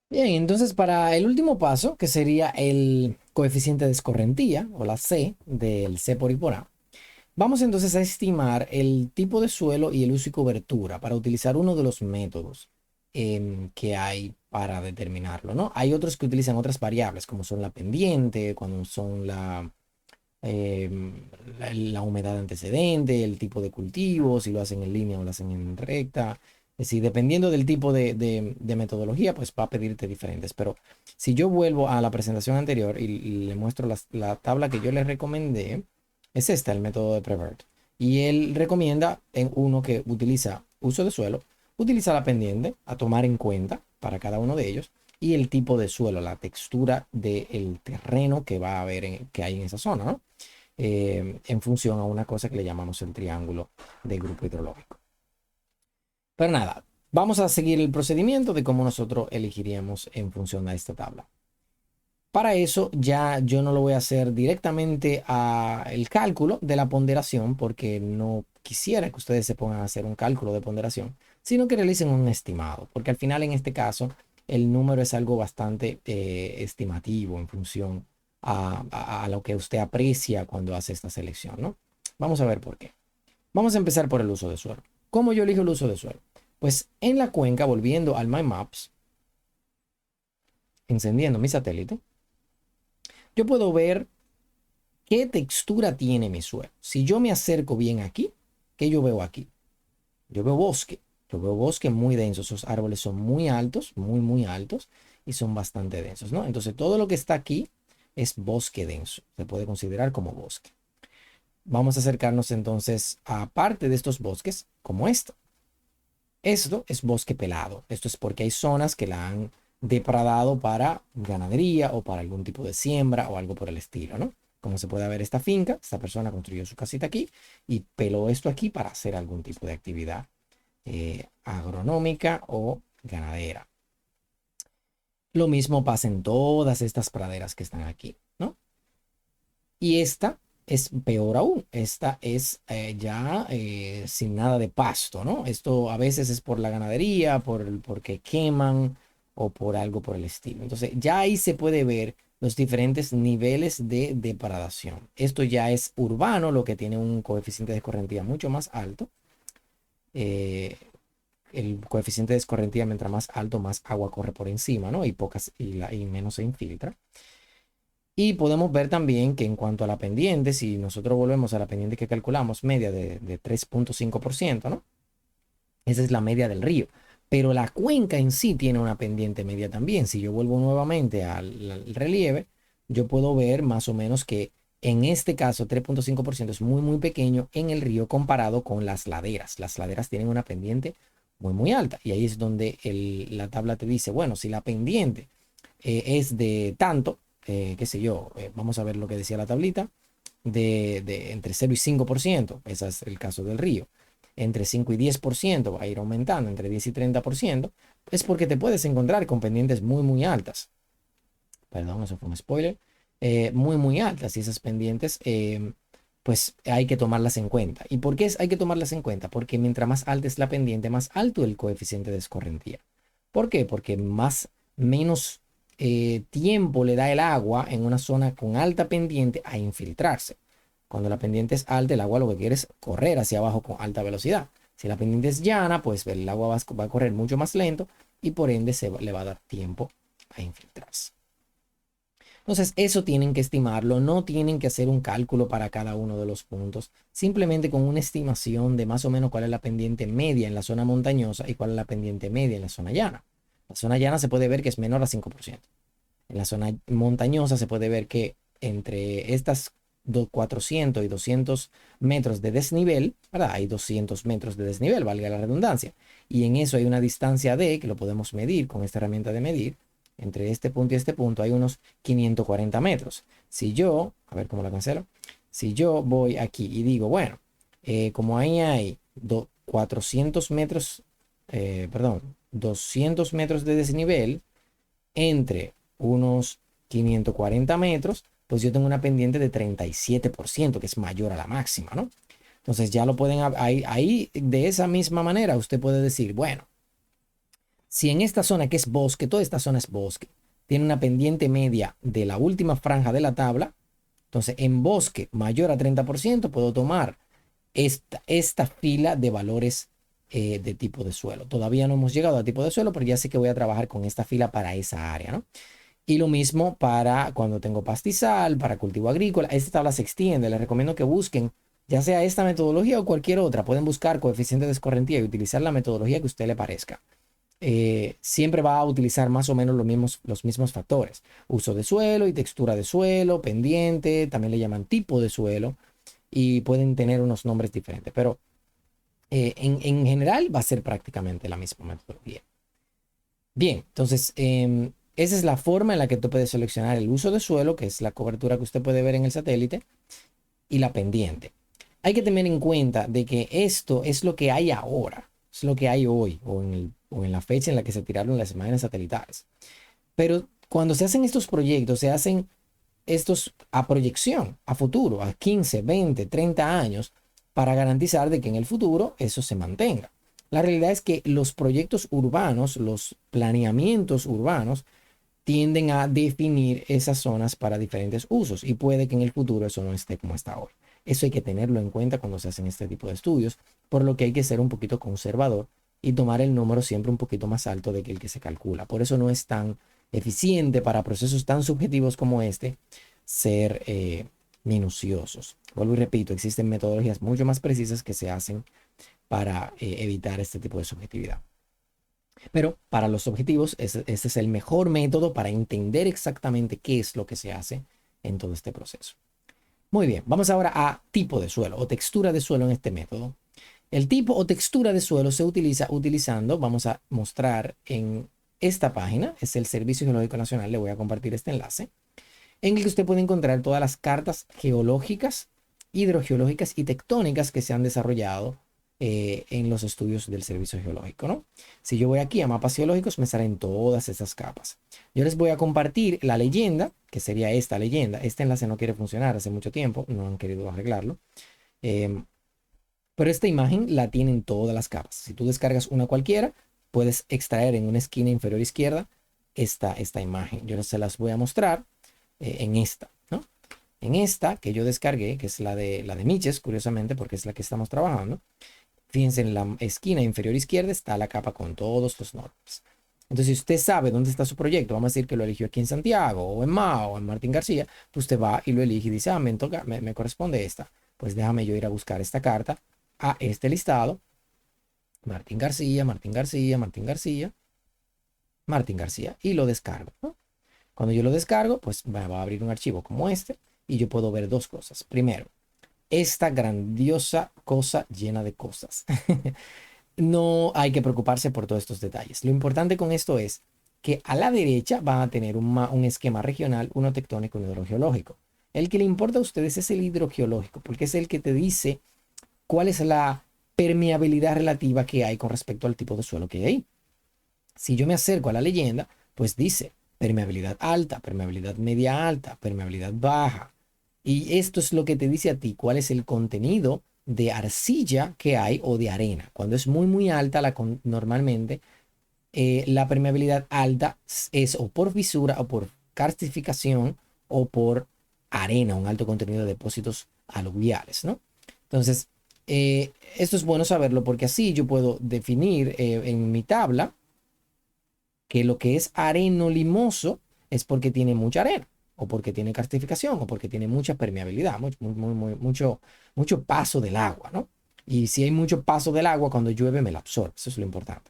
Bien, entonces para el último paso, que sería el coeficiente de escorrentía o la C del C por I por A, vamos entonces a estimar el tipo de suelo y el uso y cobertura para utilizar uno de los métodos que hay para determinarlo, ¿no? Hay otros que utilizan otras variables, como son la pendiente, cuando son la humedad antecedente, el tipo de cultivo, si lo hacen en línea o lo hacen en recta. Es decir, dependiendo del tipo de metodología, pues va a pedirte diferentes. Pero si yo vuelvo a la presentación anterior y le muestro la tabla que yo le recomendé, es esta, el método de Prevert. Y él recomienda en uno que utiliza uso de suelo, utiliza la pendiente a tomar en cuenta para cada uno de ellos y el tipo de suelo, la textura del terreno que va a haber que hay en esa zona, ¿no? En función a una cosa que le llamamos el triángulo del grupo hidrológico. Pero nada, vamos a seguir el procedimiento de cómo nosotros elegiríamos en función a esta tabla. Para eso ya yo no lo voy a hacer directamente a el cálculo de la ponderación porque no quisiera que ustedes se pongan a hacer un cálculo de ponderación, sino que realicen un estimado, porque al final en este caso el número es algo bastante estimativo en función a lo que usted aprecia cuando hace esta selección, ¿no? Vamos a ver por qué. Vamos a empezar por el uso de suelo. ¿Cómo yo elijo el uso de suelo? Pues en la cuenca, volviendo al My Maps, encendiendo mi satélite, yo puedo ver qué textura tiene mi suelo. Si yo me acerco bien aquí, ¿qué yo veo aquí? Yo veo bosque. Yo veo bosque muy denso. Esos árboles son muy altos, muy, muy altos y son bastante densos, ¿no? Entonces todo lo que está aquí es bosque denso. Se puede considerar como bosque. Vamos a acercarnos entonces a parte de estos bosques como esto. Esto es bosque pelado. Esto es porque hay zonas que la han depredado para ganadería o para algún tipo de siembra o algo por el estilo, ¿no? Como se puede ver esta finca, esta persona construyó su casita aquí y peló esto aquí para hacer algún tipo de actividad agronómica o ganadera. Lo mismo pasa en todas estas praderas que están aquí, ¿no? Y esta es peor aún. Esta es ya sin nada de pasto, ¿no? Esto a veces es por la ganadería, porque queman o por algo por el estilo. Entonces, ya ahí se puede ver los diferentes niveles de depredación. Esto ya es urbano, lo que tiene un coeficiente de escorrentía mucho más alto. Eh, el coeficiente de escorrentía, mientras más alto, más agua corre por encima, ¿no? Y menos se infiltra. Y podemos ver también que en cuanto a la pendiente, si nosotros volvemos a la pendiente que calculamos, media de 3,5%, ¿no? Esa es la media del río. Pero la cuenca en sí tiene una pendiente media también. Si yo vuelvo nuevamente al relieve, yo puedo ver más o menos que en este caso 3,5% es muy, muy pequeño en el río comparado con las laderas. Las laderas tienen una pendiente muy, muy alta. Y ahí es donde la tabla te dice, bueno, si la pendiente es de tanto, qué sé yo, vamos a ver lo que decía la tablita, de entre 0 y 5%, ese es el caso del río, entre 5 y 10% va a ir aumentando, entre 10 y 30%, es porque te puedes encontrar con pendientes muy, muy altas. Perdón, eso fue un spoiler. Muy, muy altas y esas pendientes, pues hay que tomarlas en cuenta. ¿Y por qué hay que tomarlas en cuenta? Porque mientras más alta es la pendiente, más alto el coeficiente de escorrentía. ¿Por qué? Porque menos tiempo le da el agua en una zona con alta pendiente a infiltrarse. Cuando la pendiente es alta, el agua lo que quiere es correr hacia abajo con alta velocidad. Si la pendiente es llana, pues el agua va a correr mucho más lento y por ende le va a dar tiempo a infiltrarse. Entonces, eso tienen que estimarlo, no tienen que hacer un cálculo para cada uno de los puntos, simplemente con una estimación de más o menos cuál es la pendiente media en la zona montañosa y cuál es la pendiente media en la zona llana. La zona llana se puede ver que es menor a 5%. En la zona montañosa se puede ver que entre estas 400 y 200 metros de desnivel, ¿verdad? Hay 200 metros de desnivel, valga la redundancia. Y en eso hay una distancia D, que lo podemos medir con esta herramienta de medir. Entre este punto y este punto hay unos 540 metros. Si yo, a ver cómo la cancelo, si yo voy aquí y digo, bueno, como ahí hay 400 metros, perdón, 200 metros de desnivel, entre unos 540 metros, pues yo tengo una pendiente de 37%, que es mayor a la máxima, ¿no? Entonces ya lo pueden, ahí de esa misma manera usted puede decir, bueno, Si en esta zona que es bosque, toda esta zona es bosque, tiene una pendiente media de la última franja de la tabla, entonces en bosque mayor a 30% puedo tomar esta fila de valores de tipo de suelo. Todavía no hemos llegado a tipo de suelo, pero ya sé que voy a trabajar con esta fila para esa área, ¿no? Y lo mismo para cuando tengo pastizal, para cultivo agrícola. Esta tabla se extiende. Les recomiendo que busquen, ya sea esta metodología o cualquier otra. Pueden buscar coeficiente de escorrentía y utilizar la metodología que a usted le parezca. Siempre va a utilizar más o menos los mismos factores. Uso de suelo y textura de suelo, pendiente, también le llaman tipo de suelo y pueden tener unos nombres diferentes, pero en general va a ser prácticamente la misma metodología. Bien, entonces esa es la forma en la que tú puedes seleccionar el uso de suelo, que es la cobertura que usted puede ver en el satélite, y la pendiente. Hay que tener en cuenta de que esto es lo que hay ahora, es lo que hay hoy o en la fecha en la que se tiraron las imágenes satelitales. Pero cuando se hacen estos proyectos, se hacen estos a proyección, a futuro, a 15, 20, 30 años, para garantizar de que en el futuro eso se mantenga. La realidad es que los proyectos urbanos, los planeamientos urbanos, tienden a definir esas zonas para diferentes usos y puede que en el futuro eso no esté como está hoy. Eso hay que tenerlo en cuenta cuando se hacen este tipo de estudios, por lo que hay que ser un poquito conservador y tomar el número siempre un poquito más alto de que el que se calcula. Por eso no es tan eficiente para procesos tan subjetivos como este ser minuciosos. Vuelvo y repito, existen metodologías mucho más precisas que se hacen para evitar este tipo de subjetividad. Pero para los objetivos, este es el mejor método para entender exactamente qué es lo que se hace en todo este proceso. Muy bien, vamos ahora a tipo de suelo o textura de suelo en este método. El tipo o textura de suelo se utiliza utilizando, vamos a mostrar en esta página, es el Servicio Geológico Nacional, le voy a compartir este enlace, en el que usted puede encontrar todas las cartas geológicas, hidrogeológicas y tectónicas que se han desarrollado en los estudios del Servicio Geológico, ¿no? Si yo voy aquí a mapas geológicos, me salen todas esas capas. Yo les voy a compartir la leyenda, que sería esta leyenda. Este enlace no quiere funcionar hace mucho tiempo, no han querido arreglarlo. Pero esta imagen la tienen todas las capas. Si tú descargas una cualquiera, puedes extraer en una esquina inferior izquierda esta imagen. Yo se las voy a mostrar en esta, ¿no? En esta que yo descargué, que es la de Miches, curiosamente, porque es la que estamos trabajando. Fíjense, en la esquina inferior izquierda está la capa con todos los nombres. Entonces, si usted sabe dónde está su proyecto, vamos a decir que lo eligió aquí en Santiago, o en Mao, o en Martín García, pues usted va y lo elige y dice, ah, me corresponde esta. Pues déjame yo ir a buscar esta carta a este listado. Martín García, Martín García, Martín García, Martín García, y lo descargo, ¿no? Cuando yo lo descargo, pues me va a abrir un archivo como este, y yo puedo ver dos cosas. Primero, esta grandiosa cosa llena de cosas. No hay que preocuparse por todos estos detalles. Lo importante con esto es que a la derecha van a tener un esquema regional, uno tectónico y uno hidrogeológico. El que le importa a ustedes es el hidrogeológico, porque es el que te dice cuál es la permeabilidad relativa que hay con respecto al tipo de suelo que hay ahí. Si yo me acerco a la leyenda, pues dice permeabilidad alta, permeabilidad media alta, permeabilidad baja. Y esto es lo que te dice a ti cuál es el contenido de arcilla que hay o de arena. Cuando es muy, muy alta, normalmente la permeabilidad alta es o por fisura o por karstificación o por arena, un alto contenido de depósitos aluviales, ¿no? Entonces, esto es bueno saberlo porque así yo puedo definir en mi tabla que lo que es areno-limoso es porque tiene mucha arena, o porque tiene carstificación, o porque tiene mucha permeabilidad, mucho paso del agua, ¿no? Y si hay mucho paso del agua, cuando llueve me la absorbe, eso es lo importante.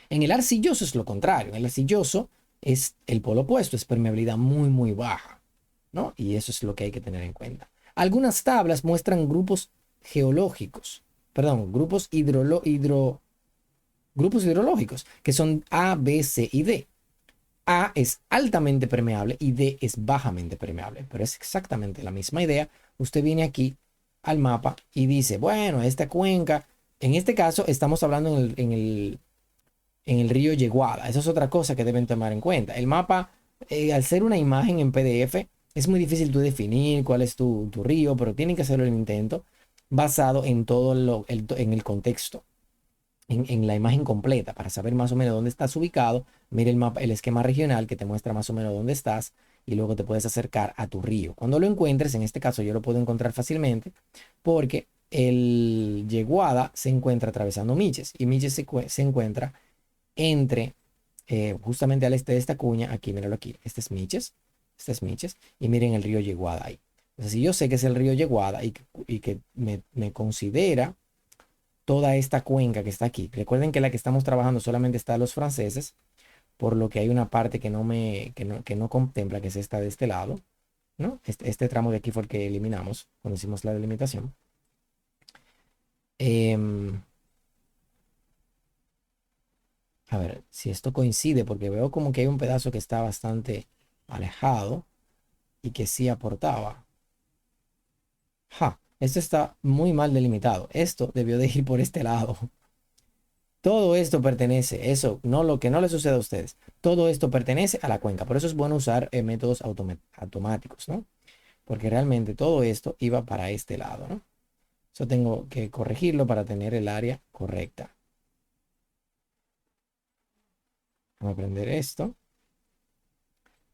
En el arcilloso es lo contrario, en el arcilloso es el polo opuesto, es permeabilidad muy, muy baja, ¿no? Y eso es lo que hay que tener en cuenta. Algunas tablas muestran grupos geológicos, perdón, grupos hidrológicos, que son A, B, C y D. A es altamente permeable y D es bajamente permeable, pero es exactamente la misma idea. Usted viene aquí al mapa y dice, bueno, esta cuenca, en este caso estamos hablando en el río Yeguada. Esa es otra cosa que deben tomar en cuenta. El mapa, al ser una imagen en PDF, es muy difícil tú definir cuál es tu río, pero tienen que hacerlo el intento basado en todo en el contexto. en la imagen completa para saber más o menos dónde estás ubicado. Mira el mapa, el esquema regional que te muestra más o menos dónde estás y luego te puedes acercar a tu río. Cuando lo encuentres, en este caso yo lo puedo encontrar fácilmente porque el Yeguada se encuentra atravesando Miches y Miches se encuentra entre justamente al este de esta cuña. Aquí, míralo aquí, este es Miches y miren el río Yeguada ahí. Entonces, si yo sé que es el río Yeguada y que me considera toda esta cuenca que está aquí. Recuerden que la que estamos trabajando solamente está los franceses, por lo que hay una parte que no contempla, que es esta de este lado, ¿no? Este tramo de aquí fue el que eliminamos cuando hicimos la delimitación. Em, a ver si esto coincide, porque veo como que hay un pedazo que está bastante alejado y que sí aportaba. Ja, esto está muy mal delimitado. Esto debió de ir por este lado. Todo esto pertenece, eso, no lo que no le suceda a ustedes, todo esto pertenece a la cuenca. Por eso es bueno usar métodos automáticos, ¿no? Porque realmente todo esto iba para este lado, ¿no? Eso tengo que corregirlo para tener el área correcta. Vamos a aprender esto.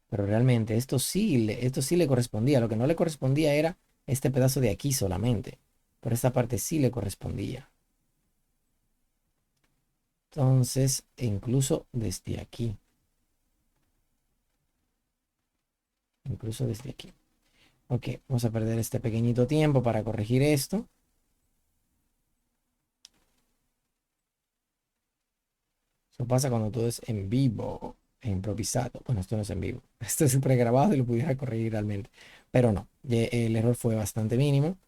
Pero realmente esto sí le correspondía. Lo que no le correspondía era este pedazo de aquí solamente. Por esta parte sí le correspondía. Entonces, incluso desde aquí. Incluso desde aquí. Ok, vamos a perder este pequeñito tiempo para corregir esto. Eso pasa cuando todo es en vivo, e improvisado. Bueno, esto no es en vivo. Esto es pregrabado y lo pudiera corregir realmente. Pero no, el error fue bastante mínimo.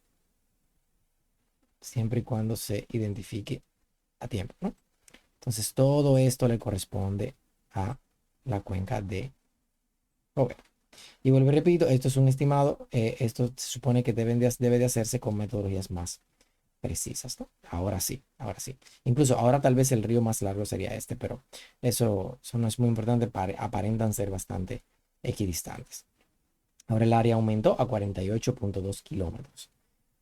Siempre y cuando se identifique a tiempo, ¿no? Entonces todo esto le corresponde a la cuenca de Robert. Y vuelvo y repito, esto es un estimado. Esto se supone que debe de hacerse con metodologías más precisas, ¿no? Ahora sí, ahora sí. Incluso ahora tal vez el río más largo sería este, pero eso no es muy importante, aparentan ser bastante equidistantes. Ahora el área aumentó a 48.2 kilómetros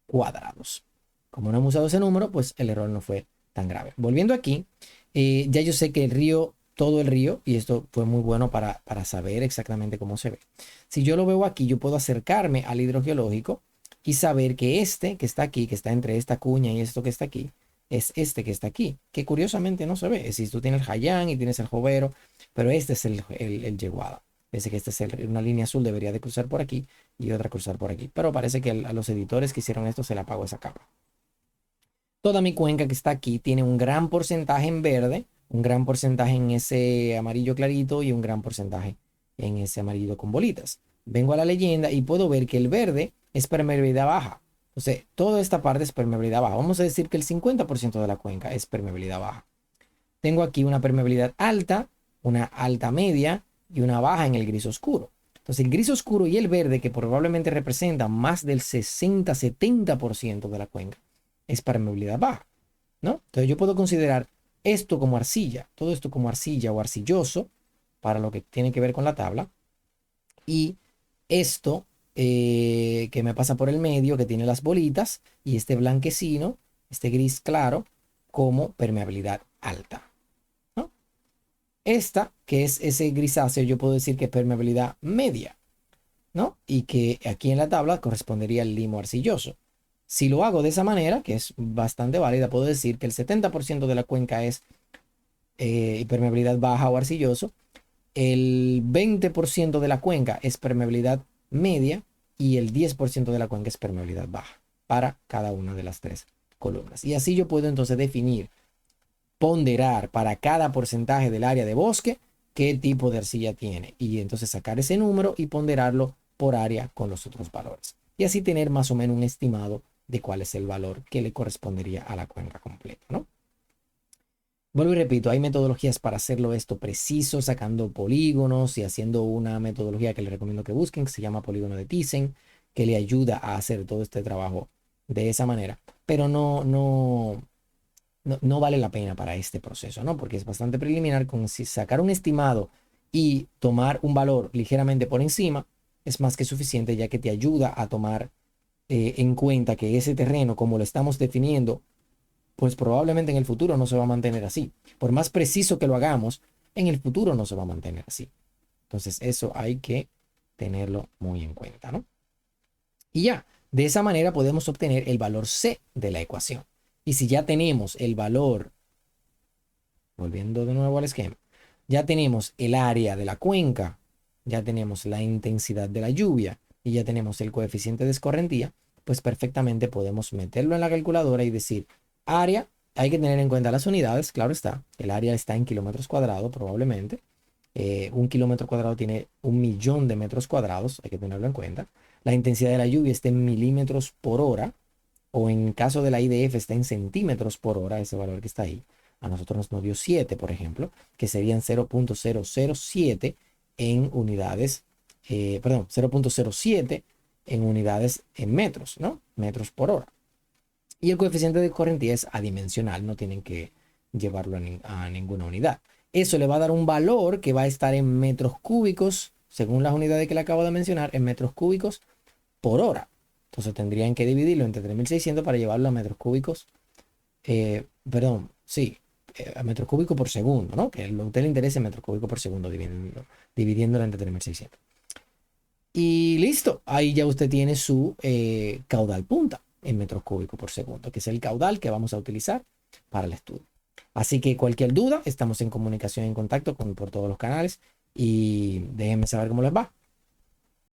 cuadrados. Como no hemos usado ese número, pues el error no fue tan grave. Volviendo aquí, ya yo sé que el río, todo el río, y esto fue muy bueno para saber exactamente cómo se ve. Si yo lo veo aquí, yo puedo acercarme al hidrogeológico y saber que este que está aquí, que está entre esta cuña y esto que está aquí, es este que está aquí, que curiosamente no se ve. Es decir, tú tienes el Jayán y tienes el Jovero, pero este es el Yeguada. Parece que esta es una línea azul, debería de cruzar por aquí y otra cruzar por aquí. Pero parece que a los editores que hicieron esto se le apagó esa capa. Toda mi cuenca que está aquí tiene un gran porcentaje en verde, un gran porcentaje en ese amarillo clarito y un gran porcentaje en ese amarillo con bolitas. Vengo a la leyenda y puedo ver que el verde es permeabilidad baja. Entonces, toda esta parte es permeabilidad baja. Vamos a decir que el 50% de la cuenca es permeabilidad baja. Tengo aquí una permeabilidad alta, una alta media y una baja en el gris oscuro. Entonces, el gris oscuro y el verde, que probablemente representan más del 60-70% de la cuenca, es permeabilidad baja, ¿no? Entonces, yo puedo considerar esto como arcilla, todo esto como arcilla o arcilloso, para lo que tiene que ver con la tabla, y esto que me pasa por el medio, que tiene las bolitas, y este blanquecino, este gris claro, como permeabilidad alta, ¿no? Esta, que es ese grisáceo, yo puedo decir que es permeabilidad media, ¿no? Y que aquí en la tabla correspondería al limo arcilloso. Si lo hago de esa manera, que es bastante válida, puedo decir que el 70% de la cuenca es permeabilidad baja o arcilloso, el 20% de la cuenca es permeabilidad media y el 10% de la cuenca es permeabilidad baja para cada una de las tres columnas. Y así yo puedo entonces definir, ponderar para cada porcentaje del área de bosque qué tipo de arcilla tiene y entonces sacar ese número y ponderarlo por área con los otros valores. Y así tener más o menos un estimado de cuál es el valor que le correspondería a la cuenca completa, ¿no? Vuelvo y repito, hay metodologías para hacerlo esto preciso, sacando polígonos y haciendo una metodología que les recomiendo que busquen, que se llama polígono de Thyssen, que le ayuda a hacer todo este trabajo de esa manera. Pero no vale la pena para este proceso, ¿no? Porque es bastante preliminar. Con si sacar un estimado y tomar un valor ligeramente por encima, es más que suficiente, ya que te ayuda a tomar en cuenta que ese terreno, como lo estamos definiendo pues probablemente en el futuro no se va a mantener así. Por más preciso que lo hagamos, en el futuro no se va a mantener así. Entonces eso hay que tenerlo muy en cuenta, ¿no? Y ya, de esa manera podemos obtener el valor C de la ecuación. Y si ya tenemos el valor, volviendo de nuevo al esquema, ya tenemos el área de la cuenca, ya tenemos la intensidad de la lluvia y ya tenemos el coeficiente de escorrentía, pues perfectamente podemos meterlo en la calculadora y decir área. Hay que tener en cuenta las unidades, claro está. El área está en kilómetros cuadrados probablemente. Un kilómetro cuadrado tiene 1.000.000 de metros cuadrados, hay que tenerlo en cuenta. La intensidad de la lluvia está en milímetros por hora, o en caso de la IDF está en centímetros por hora, ese valor que está ahí. A nosotros nos dio 7, por ejemplo, que serían 0.007 en unidades, perdón, 0.07 en unidades en metros, ¿no? Metros por hora. Y el coeficiente de correntía es adimensional, no tienen que llevarlo a ninguna unidad. Eso le va a dar un valor que va a estar en metros cúbicos, según las unidades que le acabo de mencionar, en metros cúbicos por hora. Entonces tendrían que dividirlo entre 3600 para llevarlo a metros cúbicos, perdón, sí, a metros cúbicos por segundo, ¿no? Que a usted le interese metros cúbicos por segundo, dividiéndolo entre 3600. Y listo, ahí ya usted tiene su caudal punta en metros cúbicos por segundo, que es el caudal que vamos a utilizar para el estudio. Así que cualquier duda, estamos en comunicación, en contacto por todos los canales y déjenme saber cómo les va.